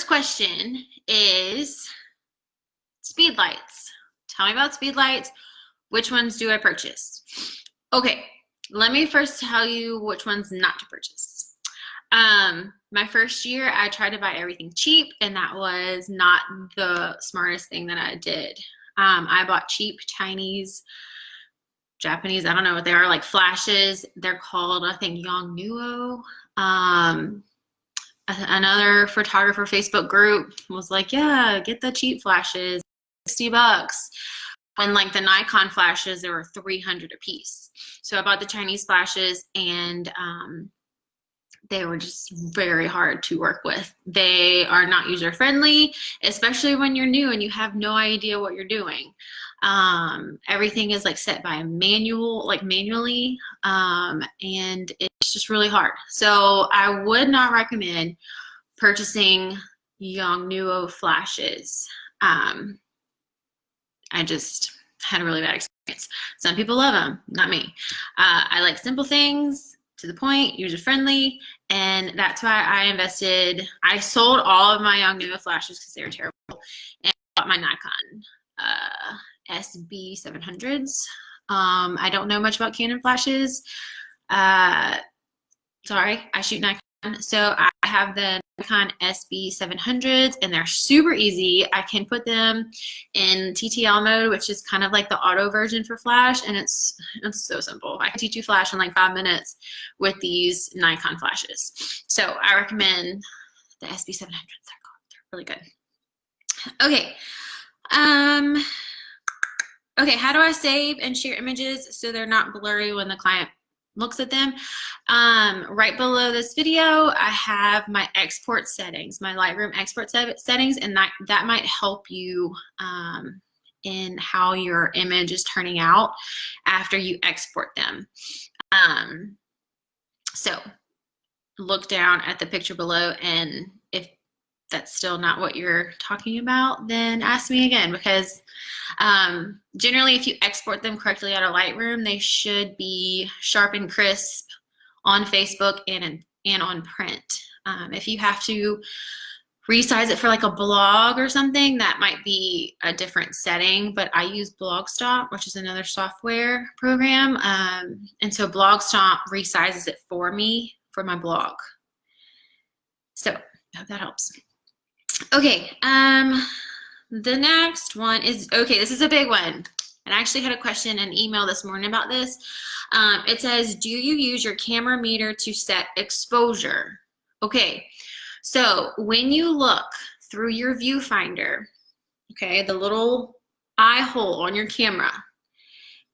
first question is Speedlites. Tell me about Speedlites. Which ones do I purchase? Okay, let me first tell you which ones not to purchase. My first year, I tried to buy everything cheap, and that was not the smartest thing that I did. I bought cheap Chinese, Japanese, I don't know what they are, like flashes. They're called, I think, Yongnuo. Another photographer Facebook group was like, yeah, get the cheap flashes, $60. When like the Nikon flashes, there were 300 a piece. So I bought the Chinese flashes, and they were just very hard to work with. They are not user friendly, especially when you're new and you have no idea what you're doing. Everything is like set by manually, and it's just really hard. So I would not recommend purchasing Yongnuo flashes. I just had a really bad experience. Some people love them, not me. I like simple things, to the point, user friendly, and that's why I sold all of my Yongnuo flashes because they were terrible, and bought my Nikon SB700s. I don't know much about Canon flashes. Sorry, I shoot Nikon. So I have the Nikon SB700s, and they're super easy. I can put them in TTL mode, which is kind of like the auto version for flash, and it's so simple. I can teach you flash in like 5 minutes with these Nikon flashes. So I recommend the SB700s. They're really good. Okay. Okay, how do I save and share images so they're not blurry when the client looks at them? Right below this video, I have my export settings, my Lightroom export settings, and that might help you in how your image is turning out after you export them. So look down at the picture below, and if that's still not what you're talking about, then ask me again, because generally if you export them correctly out of Lightroom, they should be sharp and crisp on Facebook and on print. If you have to resize it for like a blog or something, that might be a different setting, but I use BlogStomp, which is another software program, and so BlogStomp resizes it for me for my blog. So I hope that helps. Okay, the next one is, okay, this is a big one. And I actually had a question in an email this morning about this. It says, do you use your camera meter to set exposure? Okay, so when you look through your viewfinder, okay, the little eye hole on your camera,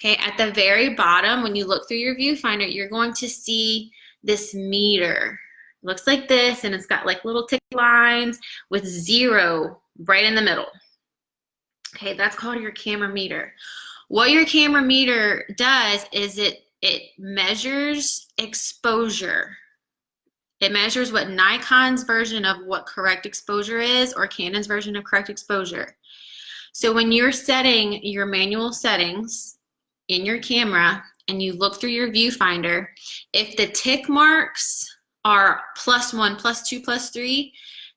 okay, at the very bottom, when you look through your viewfinder, you're going to see this meter. It looks like this, and it's got like little tick lines with 0 right in the middle. Okay, that's called your camera meter. What your camera meter does is it measures exposure. It measures what Nikon's version of what correct exposure is, or Canon's version of correct exposure. So when you're setting your manual settings in your camera and you look through your viewfinder, if the tick marks are +1, +2, +3,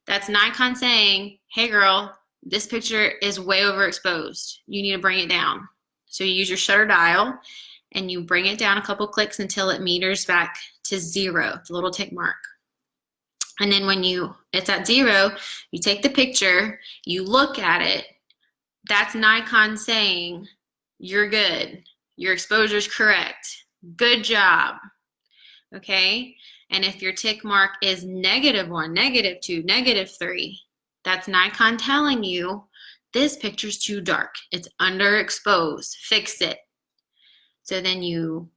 that's Nikon saying, hey girl, this picture is way overexposed. You need to bring it down. So you use your shutter dial and you bring it down a couple clicks until it meters back to 0, the little tick mark. And then when it's at 0, you take the picture, you look at it, that's Nikon saying, you're good. Your exposure is correct. Good job. Okay? And if your tick mark is -1, -2, -3, that's Nikon telling you this picture's too dark. It's underexposed. Fix it. So then you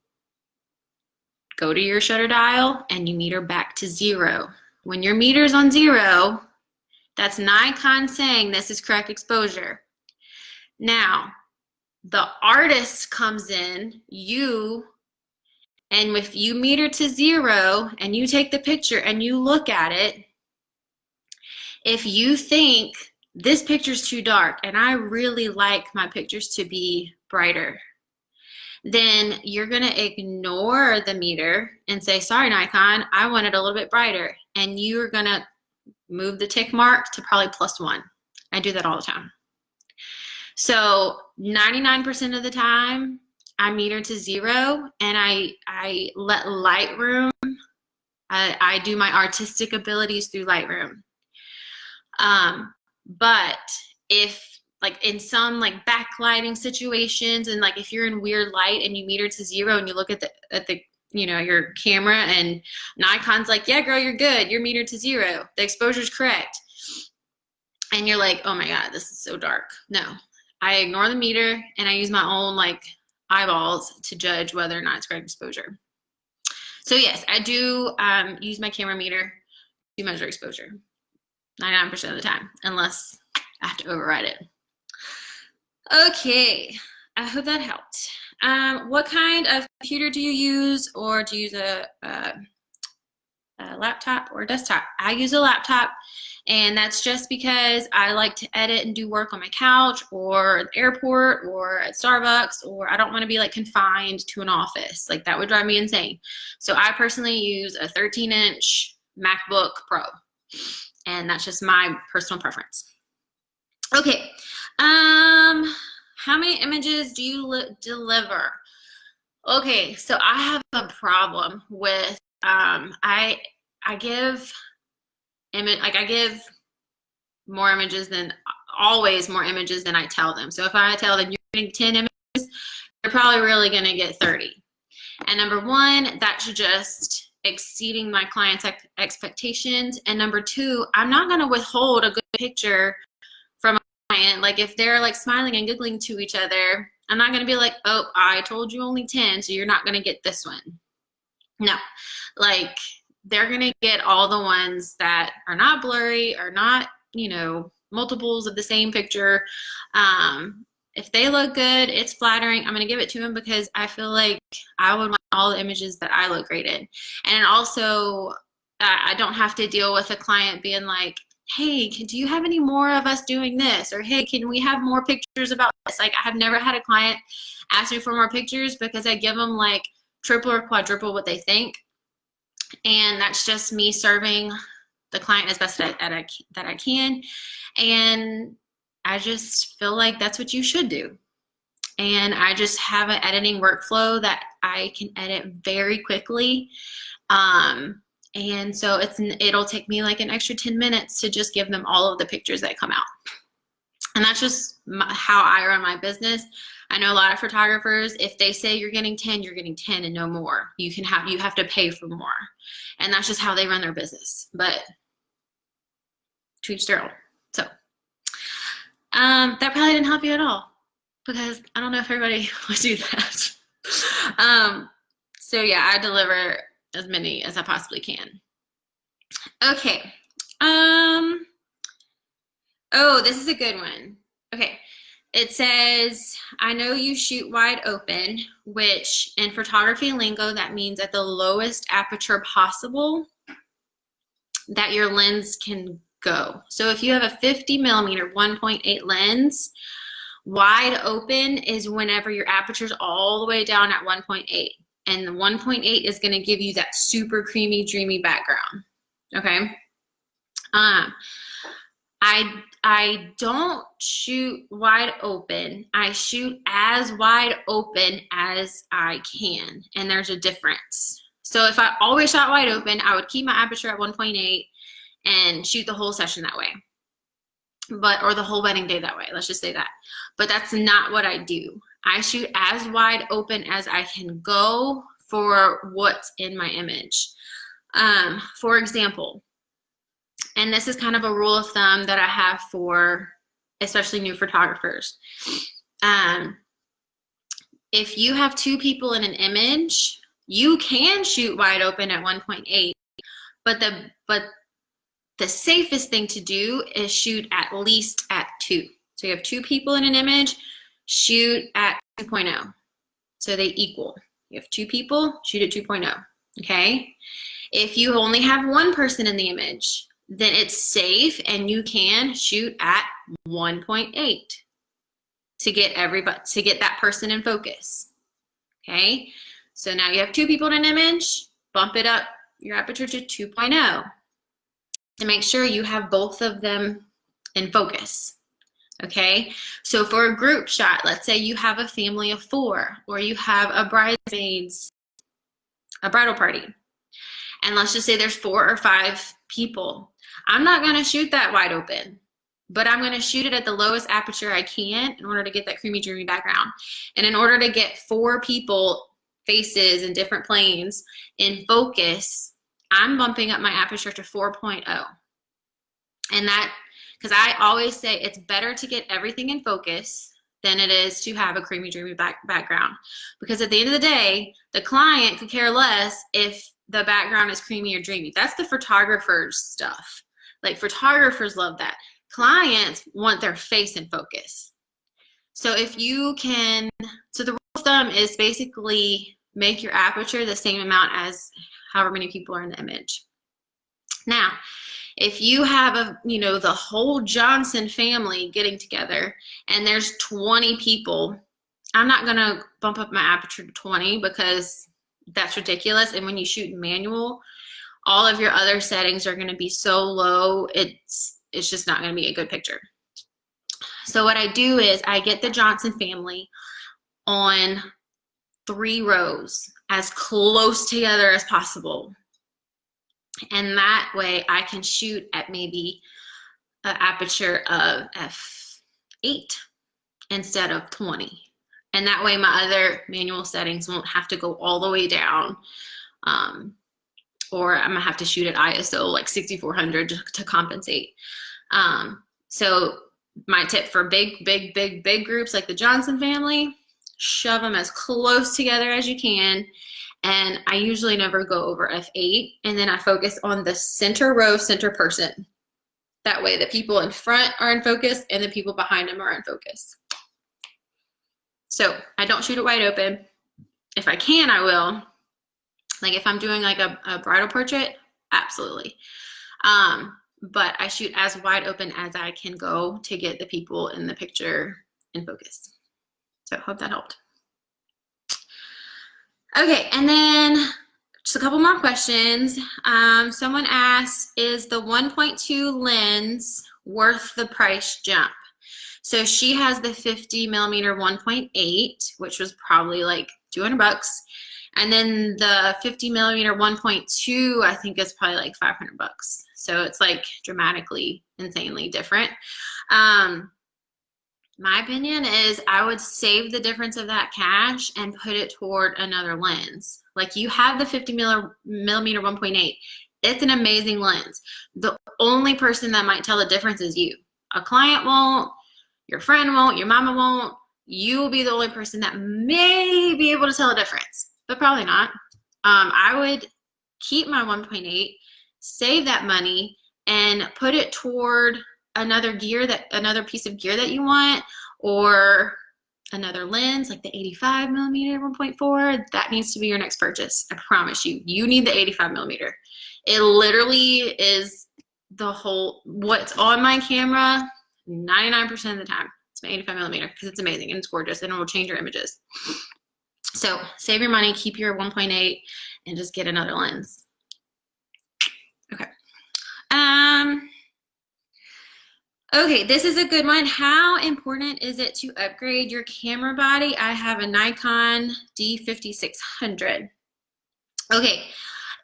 go to your shutter dial and you meter back to 0. When your meter's on 0, that's Nikon saying this is correct exposure. Now, the artist comes in, and if you meter to 0 and you take the picture and you look at it, if you think this picture's too dark and I really like my pictures to be brighter, then you're going to ignore the meter and say, sorry, Nikon, I want it a little bit brighter. And you're going to move the tick mark to probably +1. I do that all the time. So 99% of the time, I meter to 0, and I let Lightroom, I do my artistic abilities through Lightroom. But if like in some like backlighting situations, and like if you're in weird light and you meter to 0 and you look at the you know, your camera and Nikon's like, yeah, girl, you're good. You're metered to 0. The exposure's correct. And you're like, oh my God, this is so dark. No, I ignore the meter and I use my own like eyeballs to judge whether or not it's correct exposure. So yes, I do use my camera meter to measure exposure 99% of the time, unless I have to override it. Okay, I hope that helped. What kind of computer do you use, or do you use a laptop or desktop? I use a laptop, and that's just because I like to edit and do work on my couch or at the airport or at Starbucks, or I don't want to be like confined to an office. Like that would drive me insane. So I personally use a 13-inch MacBook Pro, and that's just my personal preference. Okay, how many images do you deliver? Okay, so I have a problem with I give more images than always more images than I tell them. So if I tell them you're getting 10 images, they're probably really going to get 30. And number one, that's just exceeding my client's expectations. And number two, I'm not going to withhold a good picture from a client. Like if they're like smiling and giggling to each other, I'm not going to be like, oh, I told you only 10, so you're not going to get this one. No, like they're going to get all the ones that are not blurry, or not, you know, multiples of the same picture. If they look good, it's flattering, I'm going to give it to them, because I feel like I would want all the images that I look great in. And also, I don't have to deal with a client being like, hey, do you have any more of us doing this? Or hey, can we have more pictures about this? Like I have never had a client ask me for more pictures, because I give them like triple or quadruple what they think. And that's just me serving the client as best that I can. And I just feel like that's what you should do. And I just have an editing workflow that I can edit very quickly. And so it'll take me like an extra 10 minutes to just give them all of the pictures that come out. And that's just how I run my business. I know a lot of photographers, if they say you're getting 10, you're getting 10 and no more. You have to pay for more. And that's just how they run their business. But to each their own. So that probably didn't help you at all, because I don't know if everybody would do that. So yeah, I deliver as many as I possibly can. Okay. Oh, this is a good one. Okay. It says, I know you shoot wide open, which in photography lingo, that means at the lowest aperture possible that your lens can go. So if you have a 50 millimeter 1.8 lens, wide open is whenever your aperture is all the way down at 1.8. And the 1.8 is going to give you that super creamy, dreamy background. Okay. I don't shoot wide open. I shoot as wide open as I can. And there's a difference. So if I always shot wide open, I would keep my aperture at 1.8 and shoot the whole session that way. Or the whole wedding day that way. Let's just say that. But that's not what I do. I shoot as wide open as I can go for what's in my image. For example, and this is kind of a rule of thumb that I have for especially new photographers. If you have 2 people in an image, you can shoot wide open at 1.8, but the safest thing to do is shoot at least at 2. So you have 2 people in an image, shoot at 2.0. So they equal. You have 2 people, shoot at 2.0. Okay? If you only have 1 person in the image, then it's safe and you can shoot at 1.8 to get that person in focus. Okay? So now you have 2 people in an image, bump it up your aperture to 2.0. and make sure you have both of them in focus. Okay, so for a group shot, let's say you have a family of 4, or you have a bridal party, and let's just say there's 4 or 5 people. I'm not going to shoot that wide open, but I'm going to shoot it at the lowest aperture I can in order to get that creamy, dreamy background. And in order to get 4 people faces in different planes in focus, I'm bumping up my aperture to 4.0. And that, because I always say it's better to get everything in focus than it is to have a creamy, dreamy background. Because at the end of the day, the client could care less if the background is creamy or dreamy. That's the photographer's stuff. Like, photographers love that. Clients want their face in focus. So if you can, so the rule of thumb is basically make your aperture the same amount as however many people are in the image. Now, if you have the whole Johnson family getting together and there's 20 people, I'm not gonna bump up my aperture to 20 because that's ridiculous. And when you shoot manual, all of your other settings are gonna be so low, it's just not gonna be a good picture. So what I do is I get the Johnson family on 3 rows as close together as possible. And that way I can shoot at maybe an aperture of f8 instead of 20. And that way my other manual settings won't have to go all the way down. Or I'm gonna have to shoot at ISO like 6400 to compensate. So my tip for big groups like the Johnson family, shove them as close together as you can. And I usually never go over f8. And then I focus on the center row, center person. That way the people in front are in focus and the people behind them are in focus. So I don't shoot it wide open. If I can, I will. Like if I'm doing like a bridal portrait, absolutely. But I shoot as wide open as I can go to get the people in the picture in focus. So I hope that helped. Okay, and then just a couple more questions. Someone asked, is the 1.2 lens worth the price jump? So she has the 50 millimeter 1.8, which was probably like $200. And then the 50 millimeter 1.2, I think is probably like $500. So it's like dramatically, insanely different. My opinion is I would save the difference of that cash and put it toward another lens. Like you have the 50 millimeter 1.8. It's an amazing lens. The only person that might tell the difference is you. A client won't, your friend won't, your mama won't. You will be the only person that may be able to tell the difference, but probably not. I would keep my 1.8, save that money, and put it toward another piece of gear that you want, or another lens like the 85 millimeter 1.4. That needs to be your next purchase. I promise you, you need the 85 millimeter. It literally is what's on my camera 99% of the time. It's my 85 millimeter because it's amazing and it's gorgeous and it will change your images. So save your money, keep your 1.8, and just get another lens. Okay. Okay, this is a good one. How important is it to upgrade your camera body? I have a Nikon D5600. Okay,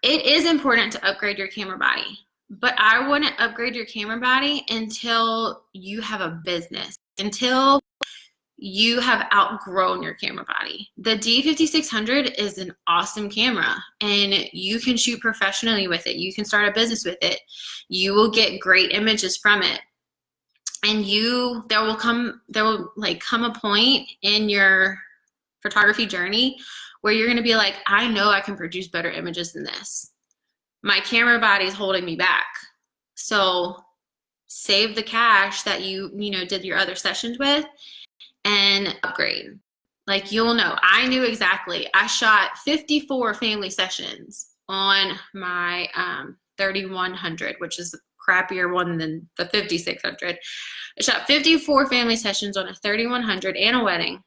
it is important to upgrade your camera body, but I wouldn't upgrade your camera body until you have a business, until you have outgrown your camera body. The D5600 is an awesome camera and you can shoot professionally with it. You can start a business with it. You will get great images from it. And there will come a point in your photography journey where you're going to be like, I know I can produce better images than this. My camera body is holding me back. So save the cash that you did your other sessions with and upgrade. Like, you'll know. I knew exactly. I shot 54 family sessions on my 3100, which is crappier one than the 5600. I shot 54 family sessions on a 3100 and a wedding,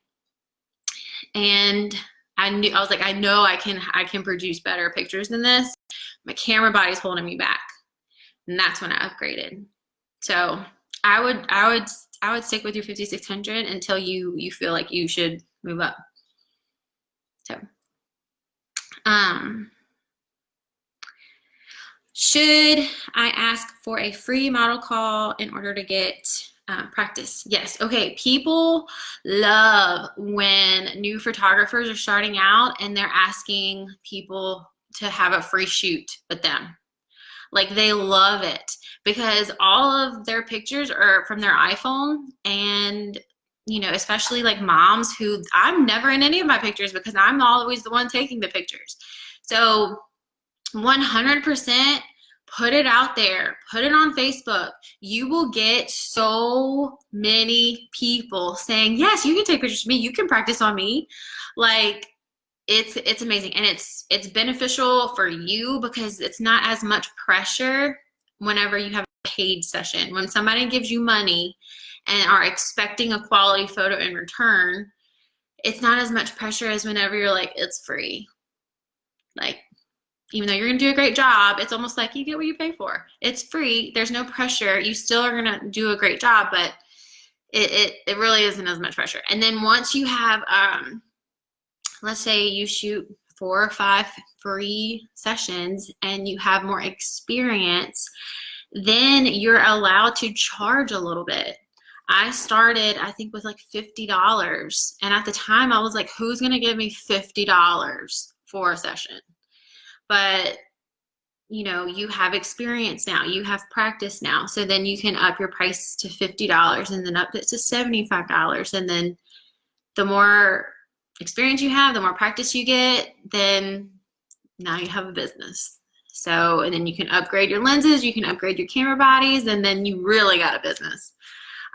and I was like, I know I can produce better pictures than this. My camera body's holding me back. And that's when I upgraded. So I would stick with your 5600 until you feel like you should move up. So, should I ask for a free model call in order to get practice? Yes. Okay. People love when new photographers are starting out and they're asking people to have a free shoot with them. Like, they love it because all of their pictures are from their iPhone, and especially like moms who, I'm never in any of my pictures because I'm always the one taking the pictures. So 100% put it out there, put it on Facebook. You will get so many people saying, yes, you can take pictures of me, you can practice on me. Like, it's amazing, and it's beneficial for you because it's not as much pressure whenever you have a paid session. When somebody gives you money and are expecting a quality photo in return, it's not as much pressure as whenever you're like, it's free. Like, even though you're gonna do a great job, it's almost like you get what you pay for. It's free, there's no pressure. You still are gonna do a great job, but it really isn't as much pressure. And then once you have let's say you shoot 4 or 5 free sessions and you have more experience, then you're allowed to charge a little bit. I started, I think, with like $50. And at the time I was like, who's going to give me $50 for a session? But you have experience now, you have practice now. So then you can up your price to $50 and then up it to $75. And then the more experience you have, the more practice you get, then now you have a business. So, and then you can upgrade your lenses, you can upgrade your camera bodies, and then you really got a business.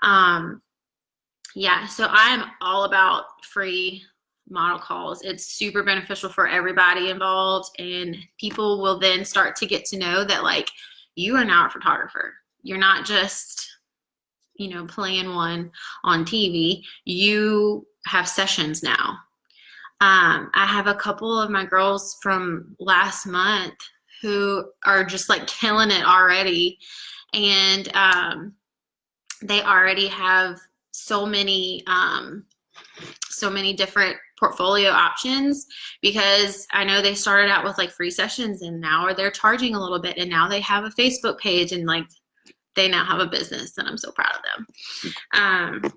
Yeah, so I'm all about free model calls. It's super beneficial for everybody involved, and people will then start to get to know that, like, you are now a photographer. You're not just, playing one on TV. You have sessions now. I have a couple of my girls from last month who are just like killing it already, and they already have so many different portfolio options because I know they started out with like free sessions, and now they're charging a little bit, and now they have a Facebook page, and like they now have a business, and I'm so proud of them.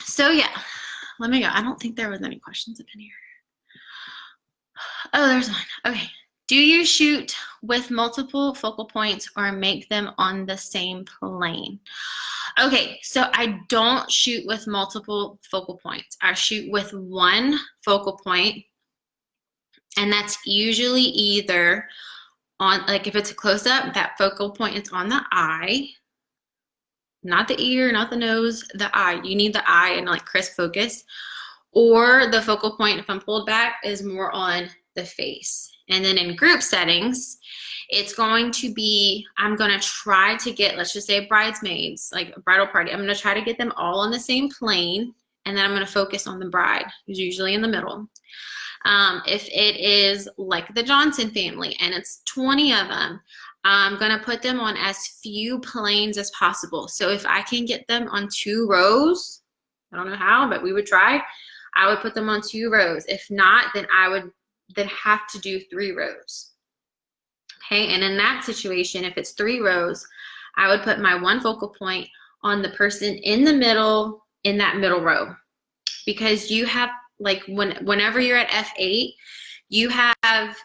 So yeah. Let me go. I don't think there was any questions up in here. Oh, there's one. Okay. Do you shoot with multiple focal points or make them on the same plane? Okay, so I don't shoot with multiple focal points. I shoot with one focal point, and that's usually either on, like if it's a close-up, that focal point is on the eye, not the ear, not the nose, the eye. You need the eye and like crisp focus. Or the focal point, if I'm pulled back, is more on the face. And then in group settings, it's going to be, I'm going to try to get, let's just say bridesmaids, like a bridal party. I'm going to try to get them all on the same plane, and then I'm going to focus on the bride, who's usually in the middle. If it is like the Johnson family and it's 20 of them, I'm going to put them on as few planes as possible. So if I can get them on 2 rows, I don't know how, but we would try, I would put them on 2 rows. If not, then I would then have to do 3 rows. Okay, and in that situation, if it's 3 rows, I would put my one focal point on the person in the middle, in that middle row. Because you have, like, whenever you're at F8, you have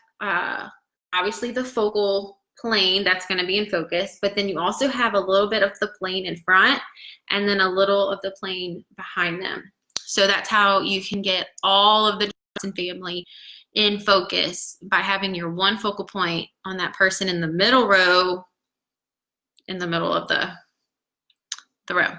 obviously the focal plane that's going to be in focus, but then you also have a little bit of the plane in front and then a little of the plane behind them. So that's how you can get all of the Johnson family in focus, by having your one focal point on that person in the middle row, in the middle of the row.